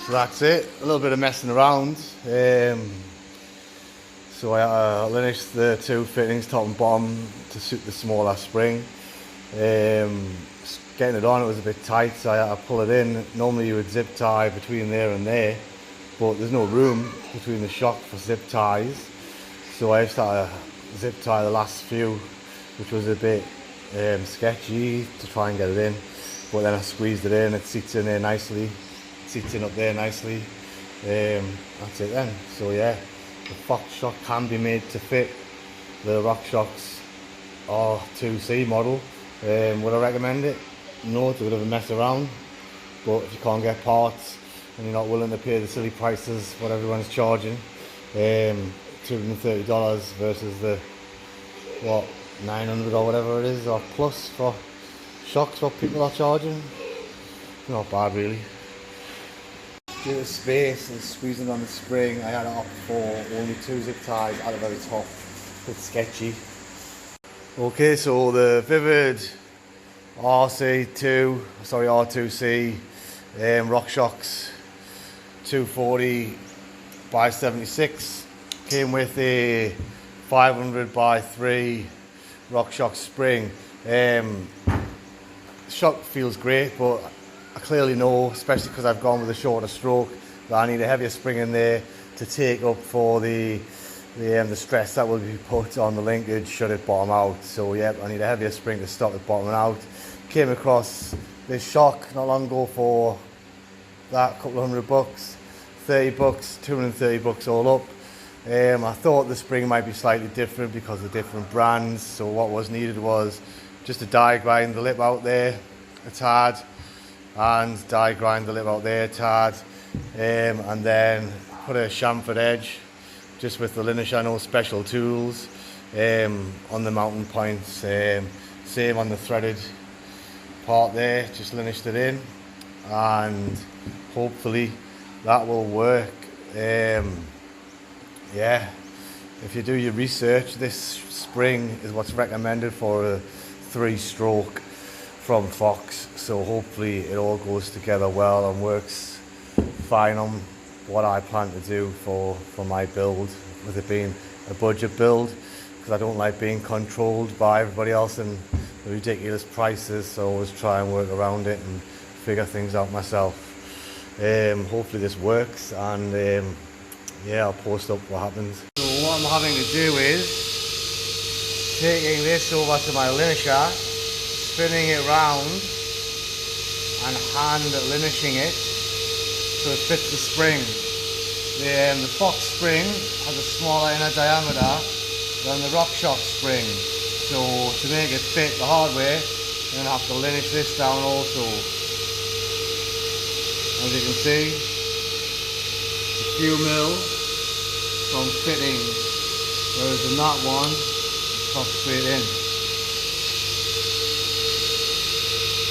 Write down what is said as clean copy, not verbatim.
So that's it, a little bit of messing around. So I linished the two fittings, top and bottom, to suit the smaller spring. Getting it on, it was a bit tight, so I had to pull it in. Normally you would zip tie between there and there, but there's no room between the shock for zip ties. So I started to zip tie the last few, which was a bit sketchy to try and get it in. But then I squeezed it in, it seats in there nicely. It seats in up there nicely. That's it then. So yeah, the Fox shock can be made to fit the RockShox R2C model. Would I recommend it? No, it's a bit of a mess around, but if you can't get parts and you're not willing to pay the silly prices what everyone's charging, $230 versus the what, 900 or whatever it is, or plus for shocks what people are charging, not bad really. Due to space and squeezing on the spring, I had it up for only 2 zip ties at the very top. A bit sketchy. Okay, so the Vivid R2C RockShox 240 by 76 came with a 500 by 3 RockShox spring. Shock feels great, but I clearly know, especially because I've gone with a shorter stroke, that I need a heavier spring in there to take up for the stress that will be put on the linkage should it bottom out. So yeah, I need a heavier spring to stop it bottoming out. Came across this shock not long ago for that couple of $100, $30, $230 all up. I thought the spring might be slightly different because of different brands, so what was needed was just to die grind the lip out there a tad, and die grind the lip out there a tad, and then put a chamfered edge just with the Linish I Know Special tools on the mounting points. Same on the threaded part there, just linished it in, and hopefully that will work. Yeah, if you do your research, this spring is what's recommended for a 3-stroke from Fox, so hopefully it all goes together well and works fine on what I plan to do for my build, with it being a budget build, because I don't like being controlled by everybody else and the ridiculous prices, so I always try and work around it and figure things out myself. Hopefully this works, and yeah, I'll post up what happens. So what I'm having to do is taking this over to my linisher, spinning it round and hand linishing it so it fits the spring. The Fox spring has a smaller inner diameter than the RockShox spring, so to make it fit the hard way, I'm going to have to linish this down also. As you can see, a few mil from fitting, whereas in that one, it's cut straight in.